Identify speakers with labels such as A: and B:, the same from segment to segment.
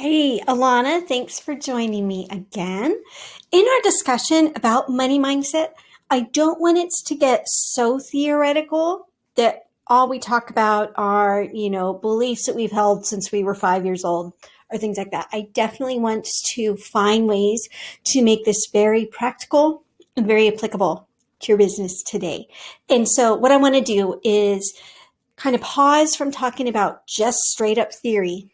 A: Hey, Alana, thanks for joining me again. In our discussion about money mindset, I don't want it to get so theoretical that all we talk about are, beliefs that we've held since we were 5 years old or things like that. I definitely want to find ways to make this very practical and very applicable to your business today. And so what I want to do is kind of pause from talking about just straight up theory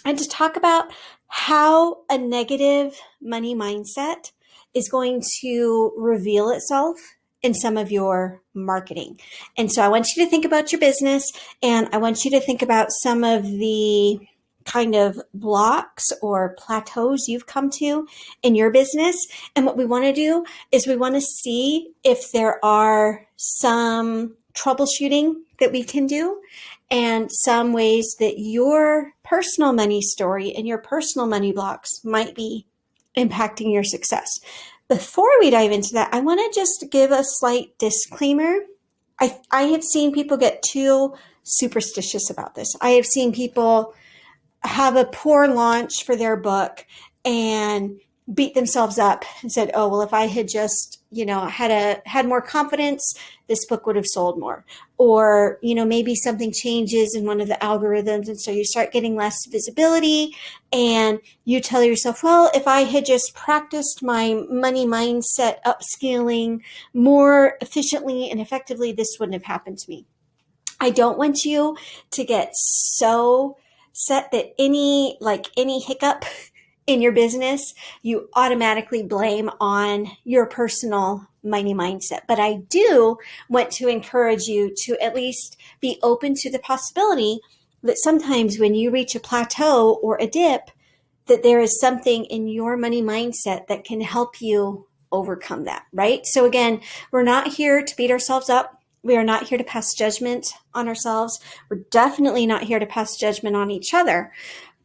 A: and to talk about how a negative money mindset is going to reveal itself in some of your marketing. And so I want you to think about your business, and I want you to think about some of the kind of blocks or plateaus you've come to in your business. And what we want to do is we want to see if there are some troubleshooting that we can do and some ways that your personal money story and your personal money blocks might be impacting your success. Before we dive into that, I want to just give a slight disclaimer. I have seen people get too superstitious about this. I have seen people have a poor launch for their book and beat themselves up and said, oh, well, if I had just, had more confidence, this book would have sold more. Or, maybe something changes in one of the algorithms. And so you start getting less visibility and you tell yourself, well, if I had just practiced my money mindset upscaling more efficiently and effectively, this wouldn't have happened to me. I don't want you to get so set that any hiccup in your business, you automatically blame on your personal money mindset. But I do want to encourage you to at least be open to the possibility that sometimes when you reach a plateau or a dip, that there is something in your money mindset that can help you overcome that, right? So again, we're not here to beat ourselves up. We are not here to pass judgment on ourselves. We're definitely not here to pass judgment on each other.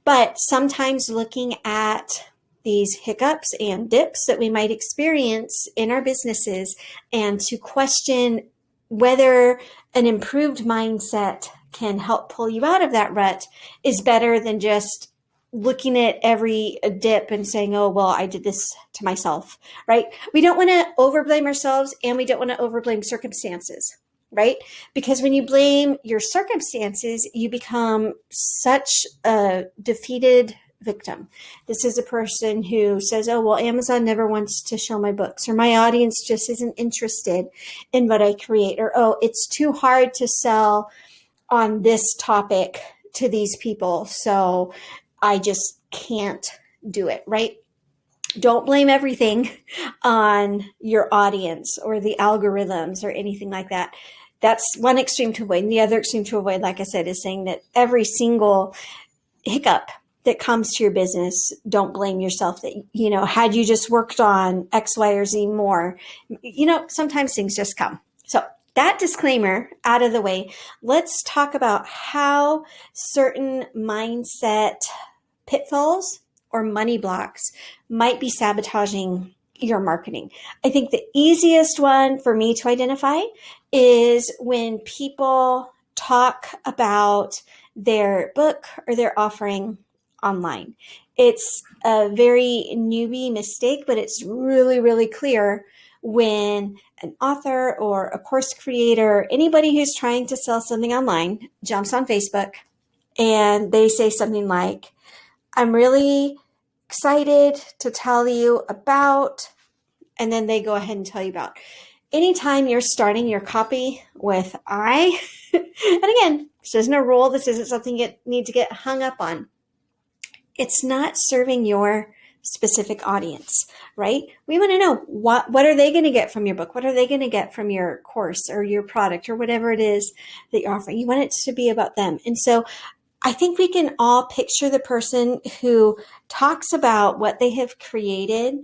A: But sometimes looking at these hiccups and dips that we might experience in our businesses and to question whether an improved mindset can help pull you out of that rut is better than just looking at every dip and saying, oh, well, I did this to myself, right? We don't want to overblame ourselves, and we don't want to overblame circumstances, right? Because when you blame your circumstances, you become such a defeated victim. This is a person who says, oh, well, Amazon never wants to show my books, or my audience just isn't interested in what I create, or, oh, it's too hard to sell on this topic to these people, so I just can't do it, right? Don't blame everything on your audience or the algorithms or anything like that. That's one extreme to avoid. And the other extreme to avoid, like I said, is saying that every single hiccup that comes to your business, don't blame yourself that, had you just worked on X, Y, or Z more, sometimes things just come. So that disclaimer out of the way, let's talk about how certain mindset pitfalls or money blocks might be sabotaging your marketing. I think the easiest one for me to identify is when people talk about their book or their offering online. It's a very newbie mistake, but it's really, really clear when an author or a course creator, anybody who's trying to sell something online, jumps on Facebook and they say something like, I'm really excited to tell you about, and then they go ahead and tell you about. Anytime you're starting your copy with I, and again, this isn't a rule, this isn't something you need to get hung up on. It's not serving your specific audience, right? We want to know what are they going to get from your book? What are they going to get from your course or your product or whatever it is that you're offering? You want it to be about them. And so I think we can all picture the person who talks about what they have created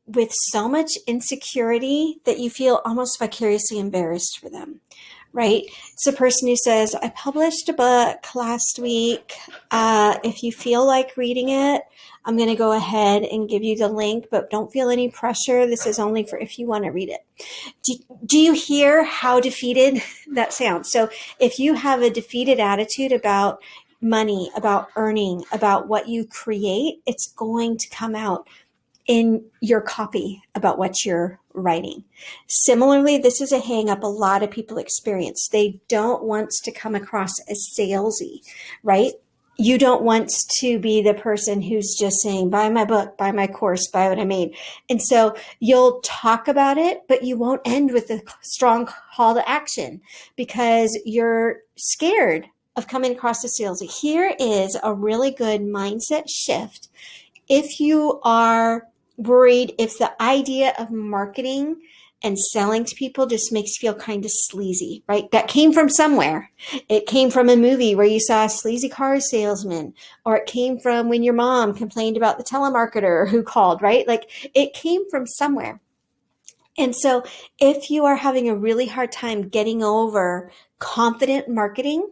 A: with so much insecurity that you feel almost vicariously embarrassed for them, right? It's a person who says, I published a book last week. If you feel like reading it, I'm going to go ahead and give you the link, but don't feel any pressure. This is only for if you want to read it. Do you hear how defeated that sounds? So if you have a defeated attitude about money, about earning, about what you create, it's going to come out in your copy about what you're writing. Similarly, this is a hang up a lot of people experience. They don't want to come across as salesy, right? You don't want to be the person who's just saying, buy my book, buy my course, buy what I made. And so you'll talk about it, but you won't end with a strong call to action because you're scared of coming across as salesy. Here is a really good mindset shift. If you are worried, if the idea of marketing and selling to people just makes you feel kind of sleazy, right? That came from somewhere. It came from a movie where you saw a sleazy car salesman, or it came from when your mom complained about the telemarketer who called, right? Like it came from somewhere. And so if you are having a really hard time getting over confident marketing,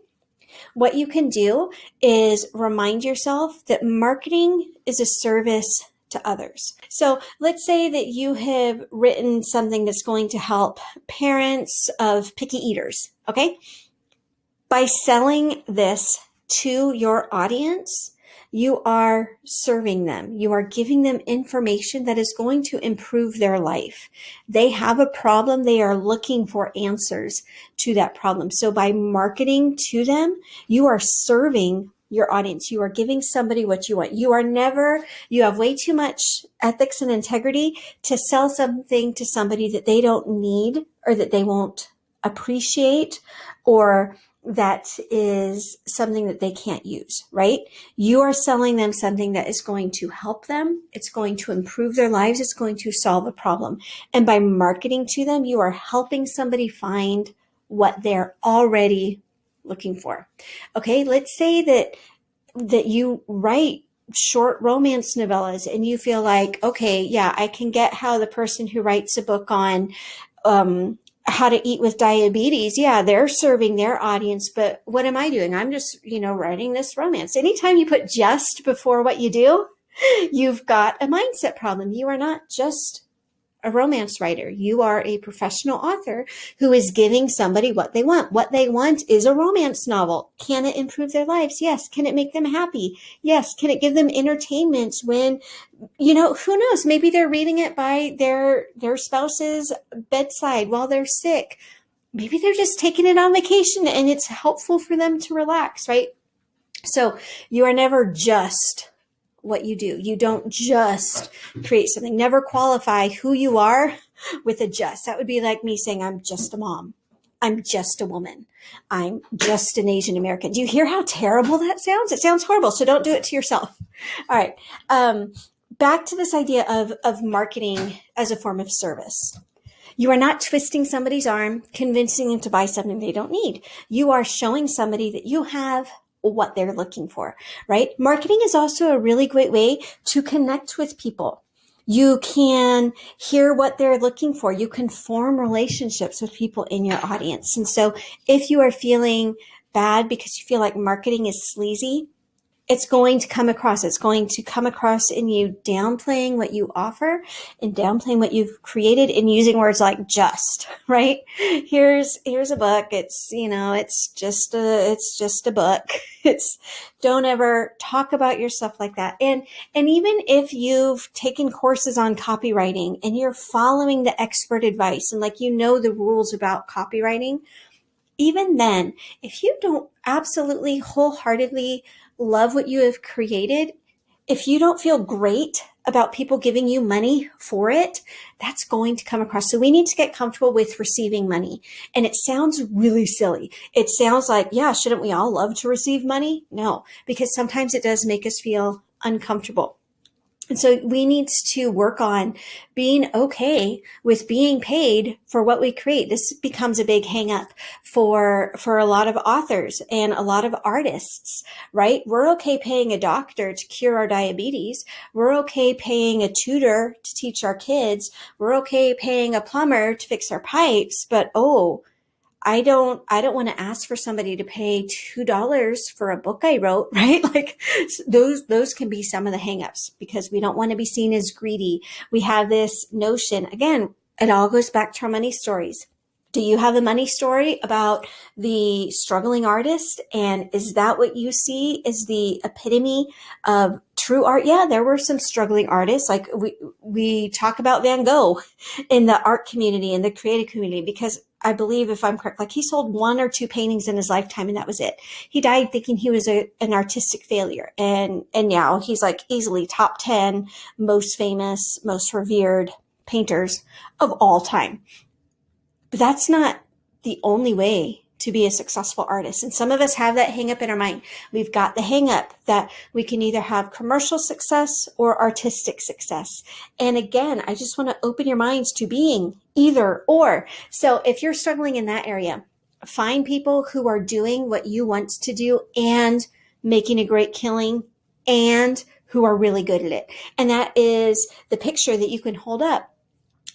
A: what you can do is remind yourself that marketing is a service to others. So let's say that you have written something that's going to help parents of picky eaters, okay? By selling this to your audience, you are serving them. You are giving them information that is going to improve their life. They have a problem. They are looking for answers to that problem. So by marketing to them, you are serving your audience. You are giving somebody what you want. You have way too much ethics and integrity to sell something to somebody that they don't need or that they won't appreciate, or that is something that they can't use, right? You are selling them something that is going to help them. It's going to improve their lives. It's going to solve a problem. And by marketing to them, you are helping somebody find what they're already looking for. Okay, let's say that you write short romance novellas and you feel like, okay, yeah, I can get how the person who writes a book on how to eat with diabetes, yeah, they're serving their audience, but what am I doing? I'm just, writing this romance. Anytime you put just before what you do, you've got a mindset problem. You are not just a romance writer. You are a professional author who is giving somebody what they want. What they want is a romance novel. Can it improve their lives? Yes. Can it make them happy? Yes. Can it give them entertainment when, who knows? Maybe they're reading it by their spouse's bedside while they're sick. Maybe they're just taking it on vacation and it's helpful for them to relax, right? So you are never just what you do. You don't just create something. Never qualify who you are with a just. That would be like me saying, I'm just a mom. I'm just a woman. I'm just an Asian American. Do you hear how terrible that sounds? It sounds horrible. So don't do it to yourself. All right. Back to this idea of marketing as a form of service. You are not twisting somebody's arm, convincing them to buy something they don't need. You are showing somebody that you have what they're looking for, right? Marketing is also a really great way to connect with people. You can hear what they're looking for. You can form relationships with people in your audience. And so if you are feeling bad because you feel like marketing is sleazy, it's going to come across. It's going to come across in you downplaying what you offer and downplaying what you've created and using words like just, right? Here's a book. It's just a book. Don't ever talk about yourself like that. And even if you've taken courses on copywriting and you're following the expert advice and the rules about copywriting, even then, if you don't absolutely wholeheartedly love what you have created, if you don't feel great about people giving you money for it, that's going to come across. So we need to get comfortable with receiving money. And it sounds really silly. It sounds like, yeah, shouldn't we all love to receive money? No, because sometimes it does make us feel uncomfortable. And so we need to work on being okay with being paid for what we create. This becomes a big hang up for a lot of authors and a lot of artists, right? We're okay paying a doctor to cure our diabetes. We're okay paying a tutor to teach our kids. We're okay paying a plumber to fix our pipes, but I don't want to ask for somebody to pay $2 for a book I wrote, right? Like those can be some of the hangups because we don't want to be seen as greedy. We have this notion, again, it all goes back to our money stories. Do you have a money story about the struggling artist? And is that what you see is the epitome of true art? Yeah, there were some struggling artists. Like we talk about Van Gogh in the art community and the creative community, because I believe, if I'm correct, like he sold one or two paintings in his lifetime and that was it. He died thinking he was an artistic failure. And now he's like easily top 10 most famous, most revered painters of all time. But that's not the only way to be a successful artist. And some of us have that hang up in our mind. We've got the hang up that we can either have commercial success or artistic success. And again, I just want to open your minds to being either or. So if you're struggling in that area, find people who are doing what you want to do and making a great killing and who are really good at it. And that is the picture that you can hold up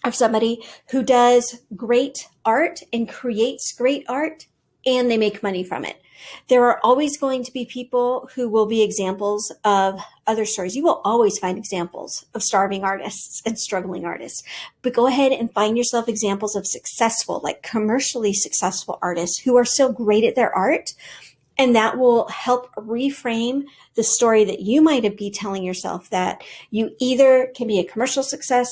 A: of somebody who does great art and creates great art and they make money from it. There are always going to be people who will be examples of other stories. You will always find examples of starving artists and struggling artists, but go ahead and find yourself examples of successful, like commercially successful artists who are so great at their art. And that will help reframe the story that you might be telling yourself, that you either can be a commercial success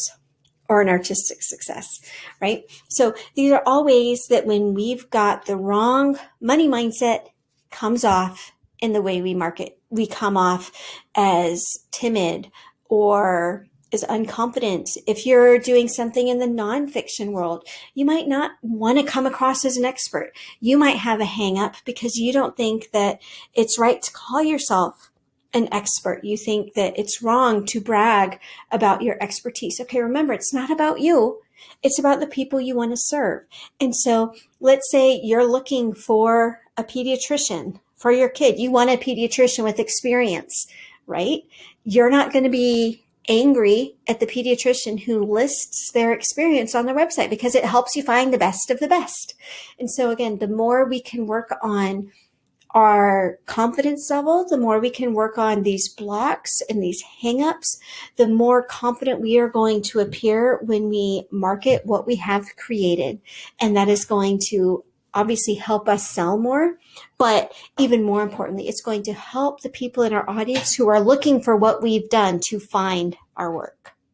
A: or an artistic success, right? So these are all ways that when we've got the wrong money mindset comes off in the way we market. We come off as timid or as unconfident. If you're doing something in the nonfiction world, you might not want to come across as an expert. You might have a hang up because you don't think that it's right to call yourself an expert. You think that it's wrong to brag about your expertise. Okay, remember, it's not about you. It's about the people you want to serve. And so let's say you're looking for a pediatrician for your kid. You want a pediatrician with experience, right? You're not going to be angry at the pediatrician who lists their experience on their website because it helps you find the best of the best. And so again, the more we can work on our confidence level, the more we can work on these blocks and these hangups, the more confident we are going to appear when we market what we have created. And that is going to obviously help us sell more, but even more importantly, it's going to help the people in our audience who are looking for what we've done to find our work.